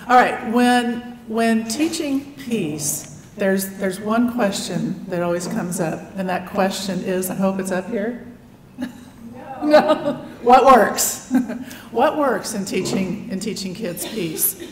All right, when teaching peace, there's one question that always comes up, and that question is, I hope it's up here. No. What works? What works in teaching kids peace?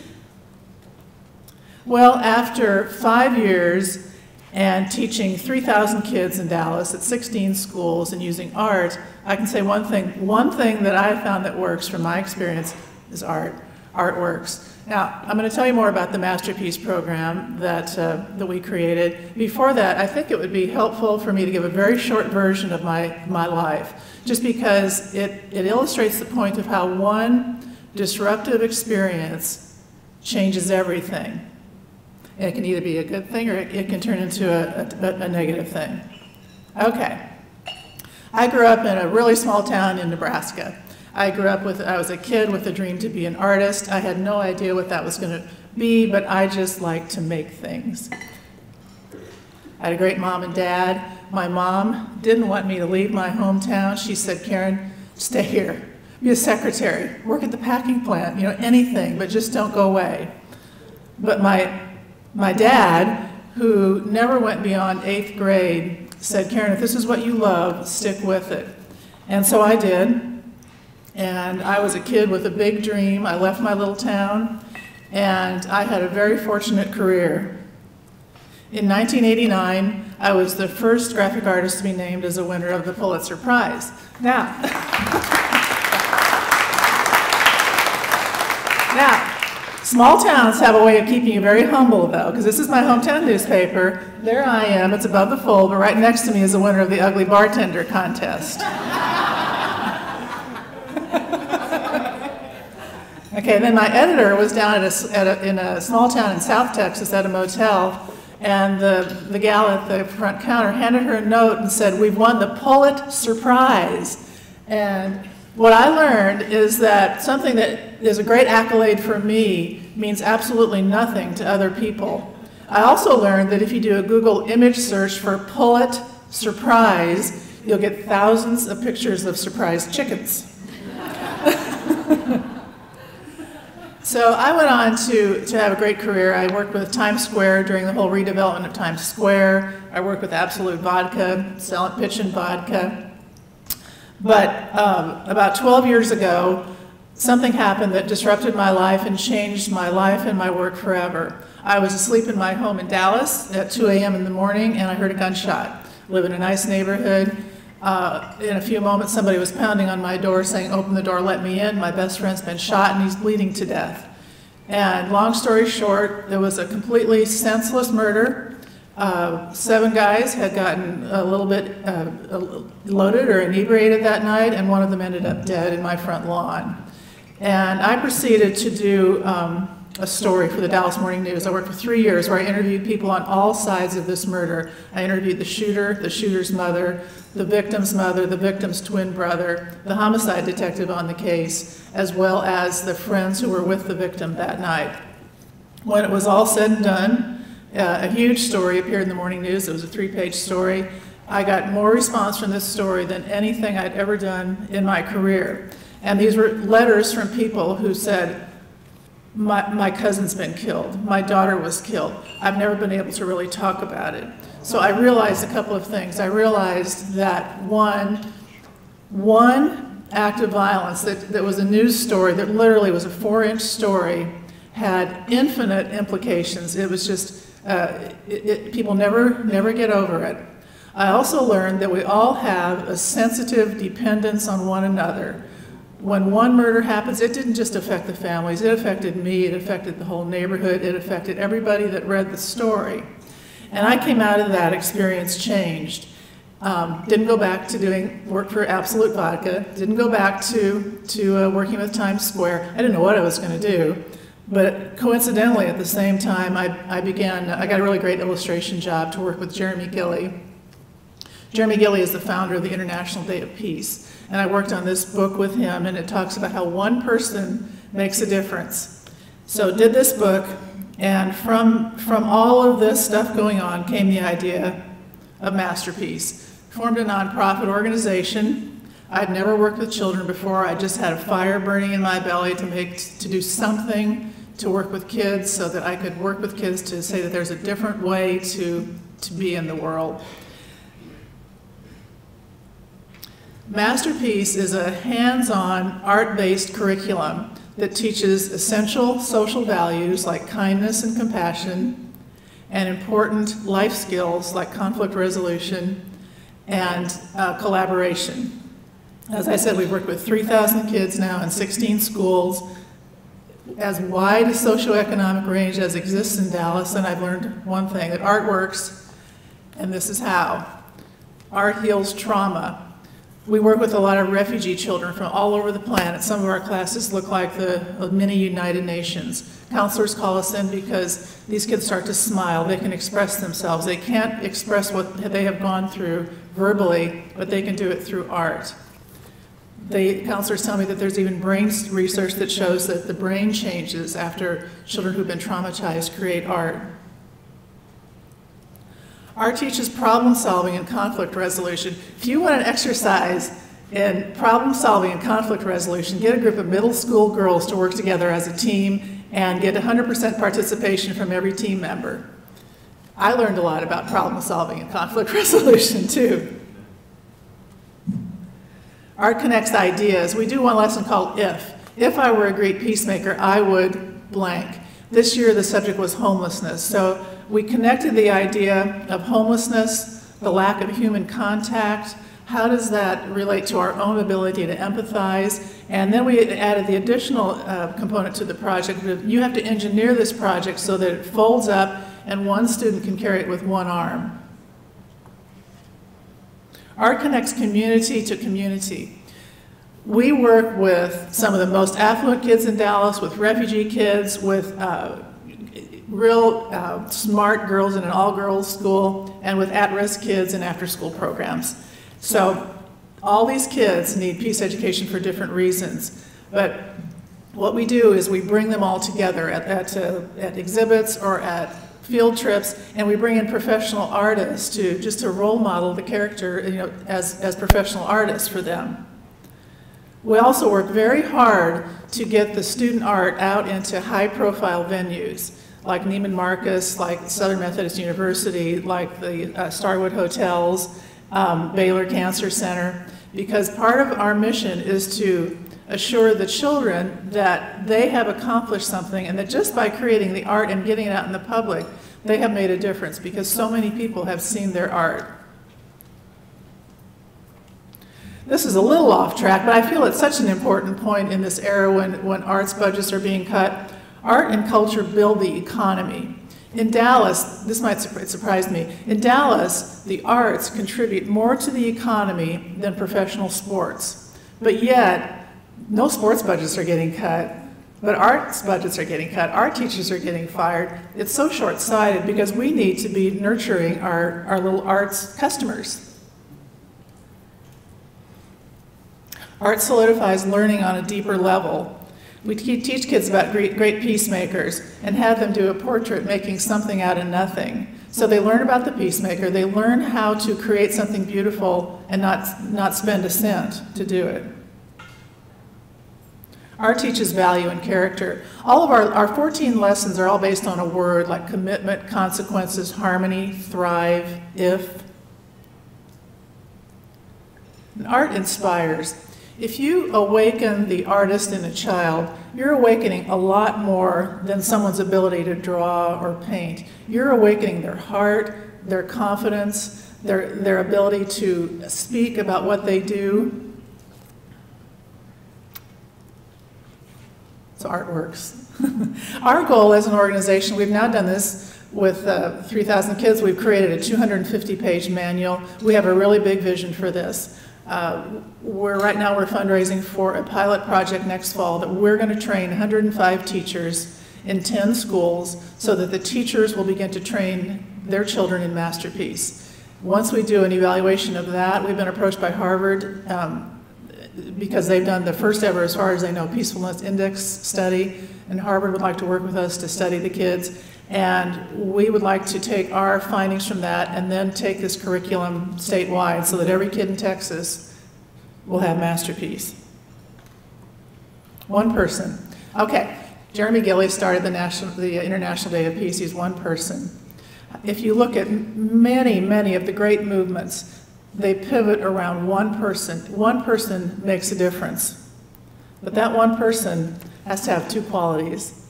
Well, after 5 years and teaching 3,000 kids in Dallas at 16 schools and using art, I can say one thing that I found that works from my experience is art. Art works. Now, I'm going to tell you more about the Masterpiece program that we created. Before that, I think it would be helpful for me to give a very short version of my life, just because it illustrates the point of how one disruptive experience changes everything. And it can either be a good thing or it can turn into a negative thing. Okay. I grew up in a really small town in Nebraska. I was a kid with a dream to be an artist. I had no idea what that was going to be, but I just liked to make things. I had a great mom and dad. My mom didn't want me to leave my hometown. She said, Karen, stay here. Be a secretary. Work at the packing plant. You know, anything, but just don't go away. But my dad, who never went beyond 8th grade, said, Karen, if this is what you love, stick with it. And so I did. And I was a kid with a big dream. I left my little town, and I had a very fortunate career. In 1989, I was the first graphic artist to be named as a winner of the Pulitzer Prize. Now, small towns have a way of keeping you very humble, though, because this is my hometown newspaper. There I am. It's above the fold, but right next to me is the winner of the Ugly Bartender contest. Okay, then my editor was down in a small town in South Texas at a motel, and the gal at the front counter handed her a note and said, we've won the Pulitzer Prize. And what I learned is that something that is a great accolade for me means absolutely nothing to other people. I also learned that if you do a Google image search for Pulitzer Prize, you'll get thousands of pictures of surprised chickens. So I went on to have a great career. I worked with Times Square during the whole redevelopment of Times Square. I worked with Absolute Vodka, pitching vodka. But about 12 years ago, something happened that disrupted my life and changed my life and my work forever. I was asleep in my home in Dallas at 2 a.m. in the morning, and I heard a gunshot. I live in a nice neighborhood. In a few moments, somebody was pounding on my door saying, open the door, let me in. My best friend's been shot and he's bleeding to death. And long story short, there was a completely senseless murder. 7 guys had gotten a little bit loaded or inebriated that night, and one of them ended up dead in my front lawn. And I proceeded to do a story for the Dallas Morning News. I worked for 3 years where I interviewed people on all sides of this murder. I interviewed the shooter, the shooter's mother, the victim's twin brother, the homicide detective on the case, as well as the friends who were with the victim that night. When it was all said and done, a huge story appeared in the Morning News. It was a 3-page story. I got more response from this story than anything I'd ever done in my career. And these were letters from people who said, my cousin's been killed, my daughter was killed. I've never been able to really talk about it. So I realized a couple of things. I realized that one act of violence that was a news story that literally was a 4-inch story had infinite implications. It was just, people never get over it. I also learned that we all have a sensitive dependence on one another. When one murder happens, it didn't just affect the families, it affected me, it affected the whole neighborhood, it affected everybody that read the story. And I came out of that experience changed. Didn't go back to doing work for Absolute Vodka, didn't go back to working with Times Square. I didn't know what I was going to do, but coincidentally at the same time I got a really great illustration job to work with Jeremy Gilley. Jeremy Gilley is the founder of the International Day of Peace. And I worked on this book with him, and it talks about how one person makes a difference. So did this book, and from all of this stuff going on came the idea of Masterpiece. Formed a nonprofit organization. I'd never worked with children before. I just had a fire burning in my belly to do something to work with kids so that I could work with kids to say that there's a different way to be in the world. Masterpiece is a hands-on, art-based curriculum that teaches essential social values like kindness and compassion, and important life skills like conflict resolution and collaboration. As I said, we've worked with 3,000 kids now in 16 schools, as wide a socioeconomic range as exists in Dallas, and I've learned one thing, that art works, and this is how. Art heals trauma. We work with a lot of refugee children from all over the planet. Some of our classes look like the mini United Nations. Counselors call us in because these kids start to smile. They can express themselves. They can't express what they have gone through verbally, but they can do it through art. Counselors tell me that there's even brain research that shows that the brain changes after children who've been traumatized create art. Art teaches problem solving and conflict resolution. If you want an exercise in problem solving and conflict resolution, get a group of middle school girls to work together as a team and get 100% participation from every team member. I learned a lot about problem solving and conflict resolution too. Art connects ideas. We do one lesson called If. If I were a great peacemaker, I would blank. This year the subject was homelessness. So we connected the idea of homelessness, the lack of human contact, how does that relate to our own ability to empathize, and then we added the additional component to the project. You have to engineer this project so that it folds up and one student can carry it with one arm. Art connects community to community. We work with some of the most affluent kids in Dallas, with refugee kids, with real smart girls in an all-girls school, and with at-risk kids in after-school programs. So all these kids need peace education for different reasons. But what we do is we bring them all together at exhibits or at field trips, and we bring in professional artists just to role model the character, as professional artists for them. We also work very hard to get the student art out into high-profile venues, like Neiman Marcus, like Southern Methodist University, like the Starwood Hotels, Baylor Cancer Center, because part of our mission is to assure the children that they have accomplished something and that just by creating the art and getting it out in the public, they have made a difference because so many people have seen their art. This is a little off track, but I feel it's such an important point in this era when arts budgets are being cut. Art and culture build the economy. In Dallas, this might surprise me, in Dallas, the arts contribute more to the economy than professional sports. But yet, no sports budgets are getting cut, but arts budgets are getting cut. Art teachers are getting fired. It's so short-sighted because we need to be nurturing our little arts customers. Art solidifies learning on a deeper level. We teach kids about great peacemakers and have them do a portrait making something out of nothing. So they learn about the peacemaker, they learn how to create something beautiful and not spend a cent to do it. Art teaches value and character. All of our 14 lessons are all based on a word like commitment, consequences, harmony, thrive, if. And art inspires. If you awaken the artist in a child, you're awakening a lot more than someone's ability to draw or paint. You're awakening their heart, their confidence, their ability to speak about what they do. So art works. Our goal as an organization, we've now done this with 3,000 kids. We've created a 250-page manual. We have a really big vision for this. Right now we're fundraising for a pilot project next fall that we're going to train 105 teachers in 10 schools so that the teachers will begin to train their children in Masterpiece. Once we do an evaluation of that, we've been approached by Harvard because they've done the first ever, as far as I know, Peacefulness Index study, and Harvard would like to work with us to study the kids. And we would like to take our findings from that and then take this curriculum statewide so that every kid in Texas will have Masterpiece. One person. Okay, Jeremy Gillies started the International Day of Peace. He's one person. If you look at many of the great movements, they pivot around one person. One person makes a difference. But that one person has to have two qualities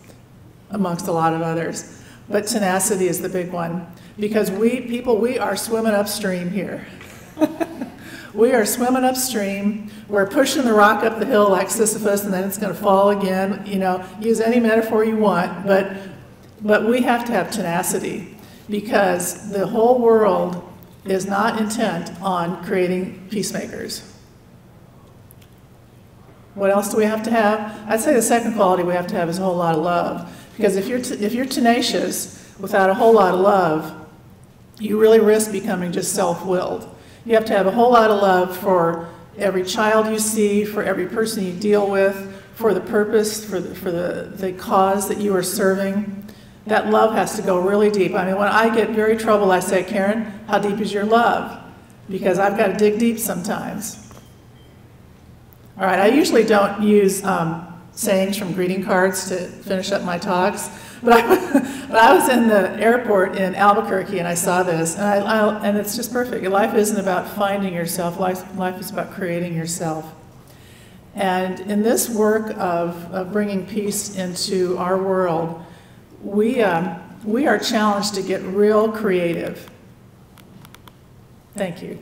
amongst a lot of others. But tenacity is the big one, because we are swimming upstream here. We are swimming upstream. We're pushing the rock up the hill like Sisyphus, and then it's going to fall again. You know, use any metaphor you want, but we have to have tenacity, because the whole world is not intent on creating peacemakers. What else do we have to have? I'd say the second quality we have to have is a whole lot of love, because if you're tenacious without a whole lot of love, you really risk becoming just self-willed. You have to have a whole lot of love for every child you see, for every person you deal with, for the purpose, for the cause that you are serving. That love has to go really deep. I mean, when I get very troubled, I say, Karen, how deep is your love? Because I've got to dig deep sometimes. All right, I usually don't use sayings from greeting cards to finish up my talks, but I was in the airport in Albuquerque and I saw this, and it's just perfect. Life isn't about finding yourself, life is about creating yourself. And in this work of bringing peace into our world, we are challenged to get real creative. Thank you.